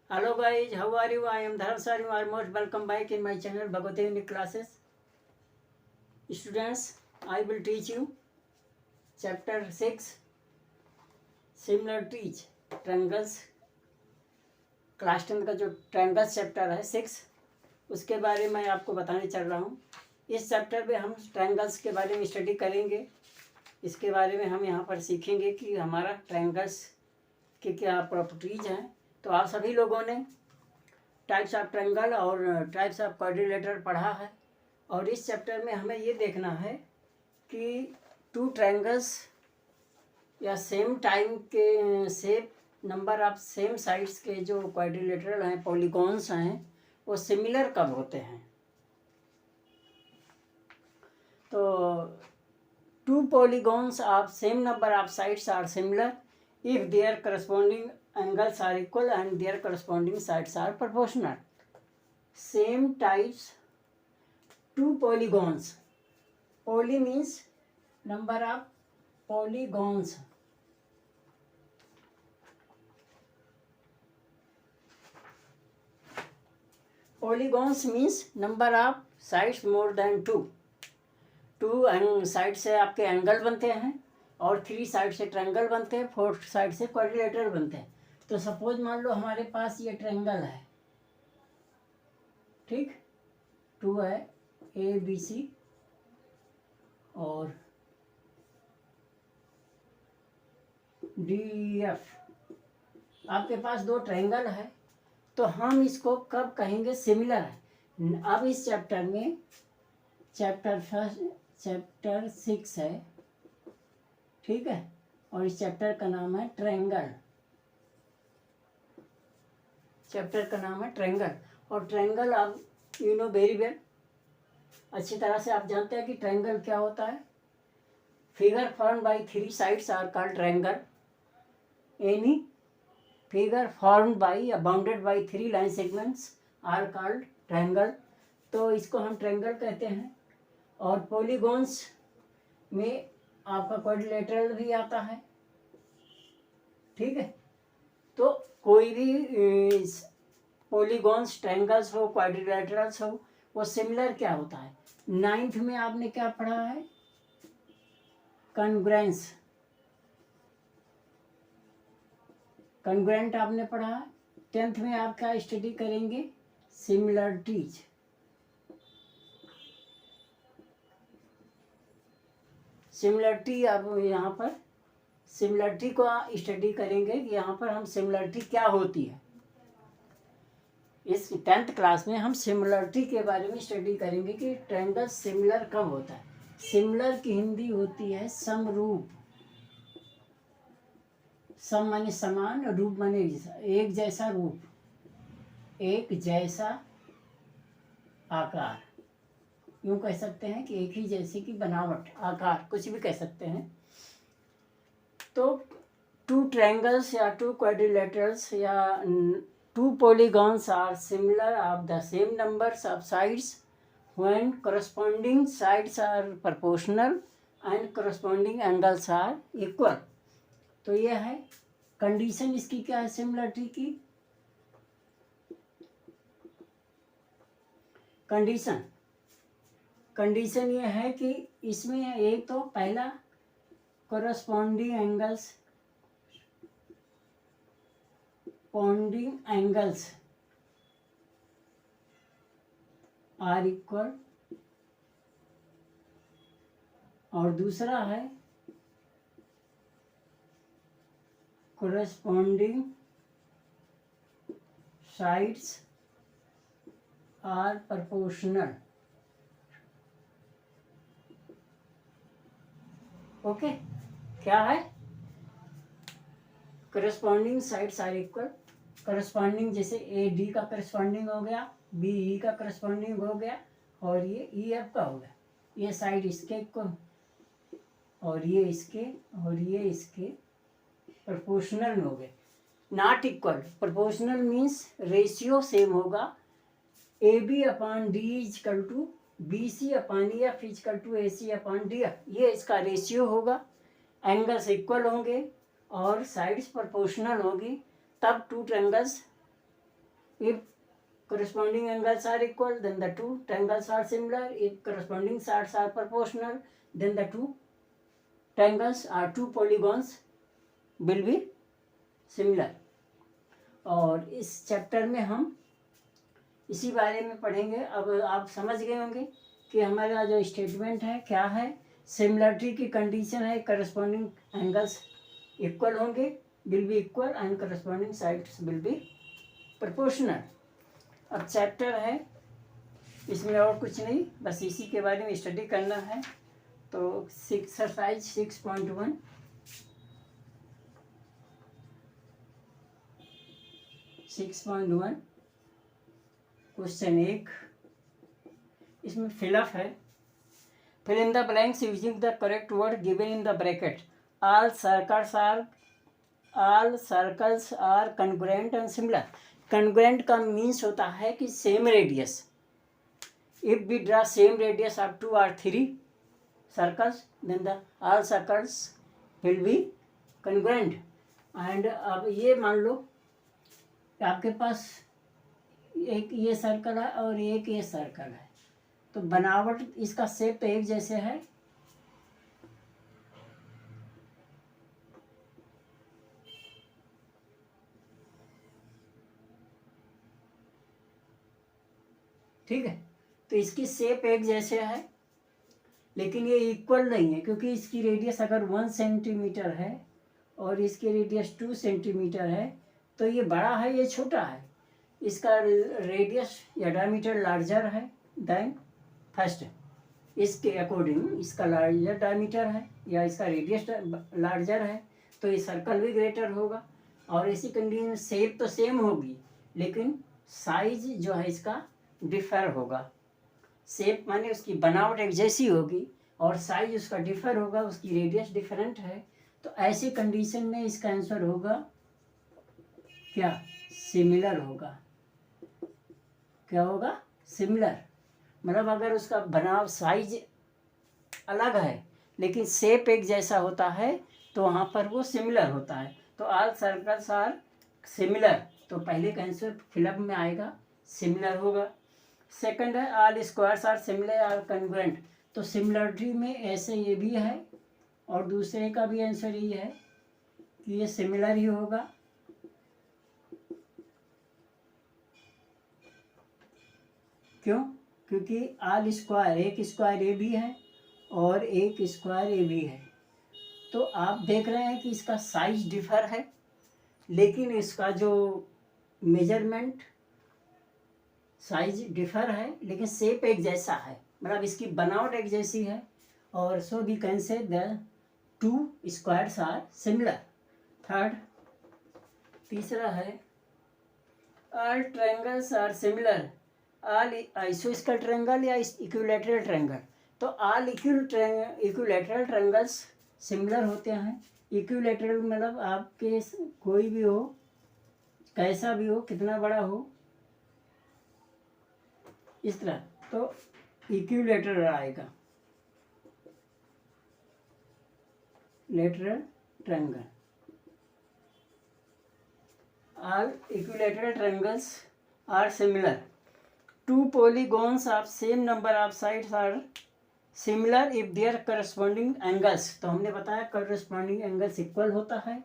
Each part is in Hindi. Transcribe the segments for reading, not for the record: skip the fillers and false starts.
Hello guys, how are you? I am Dharam sir. You are most welcome back in my channel Bhagavati Unique Classes. Students, I will teach you chapter 6 Similarities Triangles. Class 10 का जो ट्रायंगल्स चैप्टर है 6 उसके बारे में आपको बताने चल रहा हूँ। इस चैप्टर में हम ट्रायंगल्स के बारे में स्टडी करेंगे। इसके बारे में हम यहाँ पर सीखेंगे कि हमारा ट्रायंगल्स की क्या प्रॉपर्टीज हैं। तो आप सभी लोगों ने टाइप्स ऑफ ट्रायंगल और टाइप्स ऑफ क्वाड्रिलेटरल पढ़ा है और इस चैप्टर में हमें ये देखना है कि टू ट्रायंगल्स या सेम टाइम के same number of same sides के जो क्वाड्रिलेटरल हैं, पॉलीगॉन्स हैं, वो सिमिलर कब होते हैं। तो two polygons of same number of sides are similar if their corresponding angles are equal and their corresponding sides are proportional. Same types, two polygons. Poly means number of polygons. Polygons means number of sides more than two. Two side से आपके एंगल बनते हैं और 3 साइड से ट्रायंगल बनते हैं, 4 साइड से क्वाड्रिलेटरल बनते हैं। तो सपोज मान लो हमारे पास ये ट्रायंगल है, ठीक, 2 है ABC और DF। आपके पास 2 ट्रायंगल है तो हम इसको कब कहेंगे सिमिलर है। अब इस चैप्टर में चैप्टर 6 है, ठीक है, और इस चैप्टर का नाम है ट्रायंगल। चैप्टर का नाम है ट्रायंगल। और ट्रायंगल आप यू नो वेरी वेल, अच्छी तरह से आप जानते हैं कि ट्रायंगल क्या होता है। Figure form by 3 sides are called triangle. Any figure form by या bounded by 3 line segments are called triangle. तो इसको हम ट्रायंगल कहते हैं। और पॉलीगॉन्स में आपका क्वाड्रिलेटरल भी आता है, ठीक है। तो कोई भी पॉलीगॉन्स, ट्रायंगल्स हो, क्वाड्रिलेटरल्स हो, वो सिमिलर क्या होता है। 9th में आपने क्या पढ़ा है, कॉन्ग्रुएंस, कॉन्ग्रुएंट आपने पढ़ा है। 10th में आप क्या स्टडी करेंगे, सिमिलरिटीज। सिमिलरिटी अब यहाँ पर सिमिलरिटी को स्टडी करेंगे कि यहाँ पर हम सिमिलरिटी क्या होती है। इस 10th क्लास में हम सिमिलरिटी के बारे में स्टडी करेंगे कि ट्रायंगल सिमिलर कब होता है। सिमिलर की हिंदी होती है समरूप। सम माने समान, रूप माने एक जैसा रूप, एक जैसा आकार। यूँ कह सकते हैं कि एक ही जैसी की बनावट, आकार, कुछ भी कह सकते हैं। तो टू ट्रायंगल्स या टू क्वाड्रिलेटरल्स या two polygons are similar of the same numbers of sides when corresponding sides are proportional and corresponding angles are equal। तो यह है कंडीशन इसकी क्या है सिमिलरिटी की। कंडीशन ये है कि इसमें एक तो पहला corresponding angles are equal और दूसरा है corresponding sides are proportional। Okay, क्या है, corresponding sides are equal. Corresponding जैसे ए डी का करस्पॉन्डिंग हो गया, बी ई का करस्पॉन्डिंग हो गया और ये ई एफ का हो गया। ये साइड इसके को और ये इसके और ये इसके प्रोपोर्शनल में हो गए। Not equal, proportional means ratio same होगा। A B upon D is equal to BC upon EF equal to AC upon DF, ये इसका रेशियो होगा। एंगल्स इक्वल होंगे और साइड्स प्रोपोर्शनल होगी, तब two triangles If corresponding angles are equal, then the two triangles are similar. If corresponding sides are proportional, then the two triangles or two polygons will be similar. और इस चैप्टर में हम इसी बारे में पढ़ेंगे। अब आप समझ गए होंगे कि हमारा जो स्टेटमेंट है क्या है। सिमिलरिटी की कंडीशन है, करस्पॉन्डिंग एंगल्स इक्वल होंगे, will be equal, and corresponding sides will be proportional. अब चैप्टर है, इसमें और कुछ नहीं, बस इसी के बारे में स्टडी करना है। तो एक्सरसाइज 6.1 6.1 क्वेश्चन 1, इसमें फिलअप है। Fill in the blanks using the correct word given in the bracket. All circles are congruent and similar. Congruent का मीन्स होता है कि same radius. If we draw same radius of 2 or 3 circles, then the all circles will be congruent. And अब ये मान लो आपके पास एक ये सर्कल है और एक ये सर्कल है, तो बनावट इसका शेप तो एक जैसे है, ठीक है। तो इसकी शेप एक जैसे है, लेकिन ये इक्वल नहीं है, क्योंकि इसकी रेडियस अगर 1 सेंटीमीटर है और इसकी रेडियस 2 सेंटीमीटर है, तो ये बड़ा है, ये छोटा है। इसका रेडियस या डायमीटर लार्जर है देन फर्स्ट, इसके अकॉर्डिंग इसका लार्जर डायमीटर है या इसका रेडियस लार्जर है, तो ये सर्कल भी ग्रेटर होगा। और इसी कंडीशन शेप तो सेम होगी, लेकिन साइज जो है इसका डिफर होगा। शेप माने उसकी बनावट एक जैसी होगी और साइज उसका डिफर होगा, उसकी रेडियस डिफरेंट है। तो ऐसी कंडीशन में इसका आंसर होगा क्या? सिमिलर होगा। क्या होगा? सिमिलर। मतलब अगर उसका बनाव साइज अलग है लेकिन शेप एक जैसा होता है, तो वहाँ पर वो सिमिलर होता है। तो ऑल सर्कल्स आर सिमिलर, तो पहले का आंसर फिलअप में आएगा, सिमिलर होगा। सेकंड है all squares are similar are congruent. तो सिमिलरिटी में ऐसे ये भी है और दूसरे का भी आंसर ये है कि ये सिमिलर ही होगा। क्यों? क्योंकि ऑल स्क्वायर, एक स्क्वायर ए भी है और एक स्क्वायर ए भी है। तो आप देख रहे हैं कि इसका साइज डिफर है, लेकिन इसका जो मेजरमेंट साइज डिफर है, लेकिन शेप एक जैसा है, मतलब इसकी बनावट एक जैसी है। और so we can say the two squares are similar. Third, तीसरा है all triangles are similar. All आइसोस्केल ट्रायंगल या इक्विलैटरल ट्रायंगल। तो ऑल इक्विलैटरल ट्रायंगल्स सिमिलर होते हैं। इक्विलैटरल मतलब आपके कोई भी हो, कैसा भी हो, कितना बड़ा हो, इस तरह, तो इक्विलैटरल आएगा, lateral triangle. All equilateral triangles are similar. Two polygons of same number of sides are similar if their corresponding angles। तो हमने बताया corresponding angles इक्वल होता है।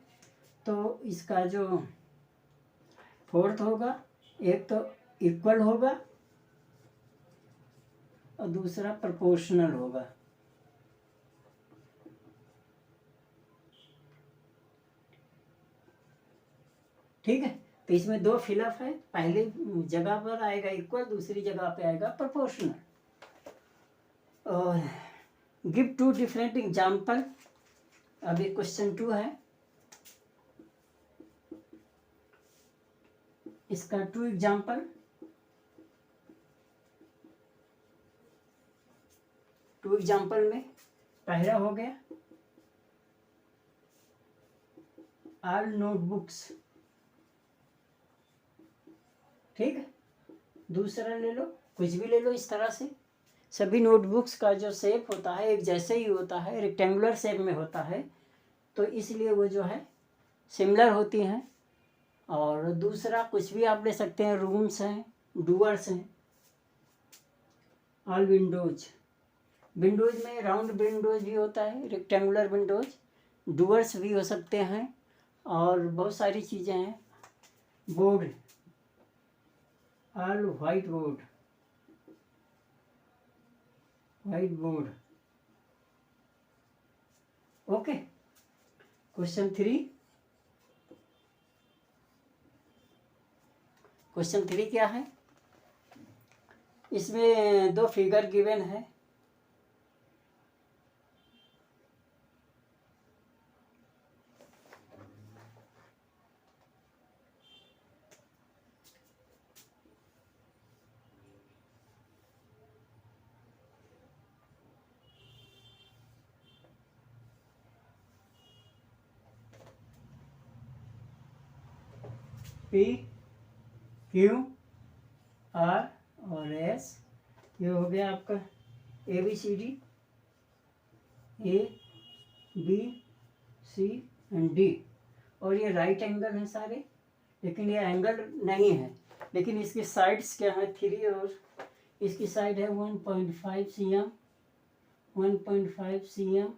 तो इसका जो फोर्थ होगा, एक तो इक्वल होगा और दूसरा प्रोपोर्शनल होगा। ठीक है, तो इसमें दो फिलअप है, पहली जगह पर आएगा इक्वल, दूसरी जगह पे आएगा प्रोपोर्शनल। और गिव टू डिफरेंट एग्जाम्पल। अभी क्वेश्चन 2 है, इसका 2 एग्जाम्पल। 2 एग्जाम्पल में पहला हो गया ऑल नोटबुक्स, ठीक है। दूसरा ले लो, कुछ भी ले लो, इस तरह से सभी नोटबुक्स का जो शेप होता है एक जैसे ही होता है, रेक्टेंगुलर शेप में होता है, तो इसलिए वो जो है सिमिलर होती हैं। और दूसरा कुछ भी आप ले सकते हैं, रूम्स हैं, डूअर्स हैं। ऑल विंडोज, विंडोज में राउंड विंडोज भी होता है, रेक्टेंगुलर विंडोज, डूअर्स भी हो सकते हैं और बहुत सारी चीज़ें हैं। Board, all white board, white board. Okay, question 3। Question 3 क्या है? इसमें 2 फिगर गिवन है। P, Q, R और S। ये हो गया आपका ABCD, A, B, C and D। और ये राइट एंगल हैं सारे, लेकिन ये एंगल नहीं है, लेकिन इसकी साइड्स क्या है? 3 और इसकी साइड है 1.5 cm, 1.5 cm,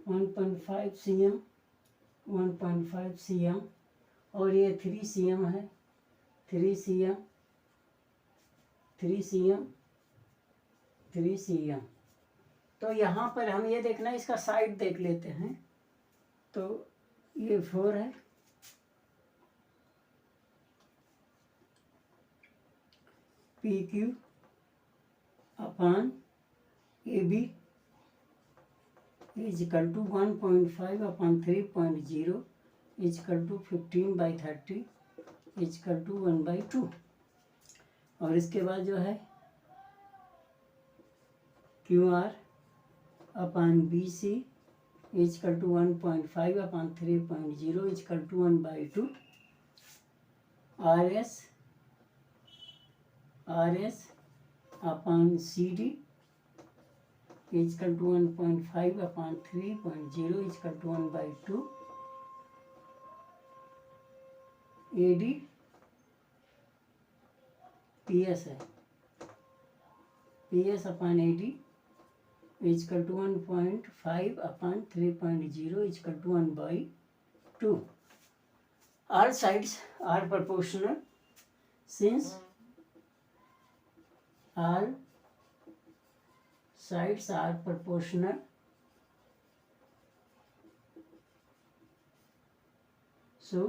1.5 cm, 1.5 cm और ये 3 cm है, 3 cm, 3 cm, 3 cm। तो यहाँ पर हम ये देखना है, इसका साइड देख लेते हैं। तो ये 4 है, PQ upon AB is equal to 1.5 upon 3.0 is equal to 15/30 is equal to 1/2। और इसके बाद जो है QR upon BC is equal to 1.5 upon 3.0 is equal to 1/2। RS upon CD is equal to 1.5 upon 3.0 is equal to 1/2। AD PS है, PS upon AD is equal to 1.5 upon 3.0 is equal to 1/2। All sides are proportional since all sides are proportional, so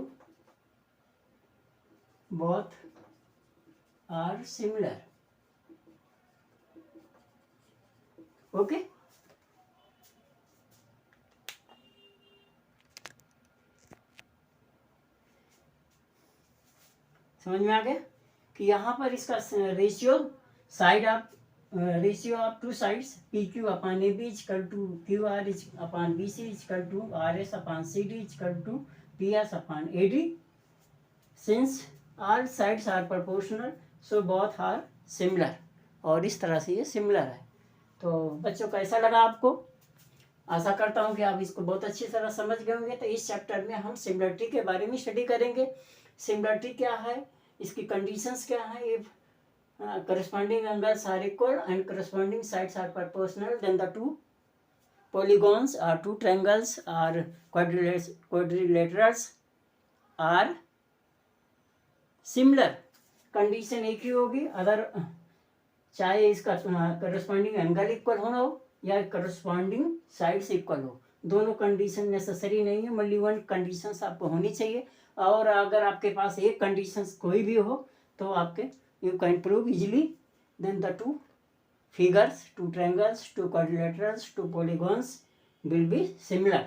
both are similar. Okay, समझ में आ गया कि यहाँ पर इसका ratio side of ratio of 2 sides PQ upon AB is equal to QR is upon BC is equal to RS upon CD is equal to PS upon AD। Since all sides are proportional so both are similar. और इस तरह से ये सिमिलर है। तो बच्चों कैसा लगा आपको? आशा करता हूँ कि आप इसको बहुत अच्छी तरह समझ गए होंगे। तो इस चैप्टर में हम सिमिलरिटी के बारे में स्टडी करेंगे। सिमिलरिटी क्या है, इसकी कंडीशंस क्या है, if corresponding angles are equal and corresponding sides are proportional, then the two polygons or 2 triangles or quadrilaterals are similar। Condition एक ही होगी, अदर चाहे इसका करस्पॉन्डिंग एंगल इक्वल होना हो या करस्पॉन्डिंग साइड्स इक्वल हो, दोनों कंडीशन नेसेसरी नहीं है, ओनली वन कंडीशंस आपको होनी चाहिए। और अगर आपके पास एक कंडीशंस कोई भी हो तो आपके you can prove easily then the 2 figures, 2 triangles, 2 quadrilaterals, 2 polygons will be similar।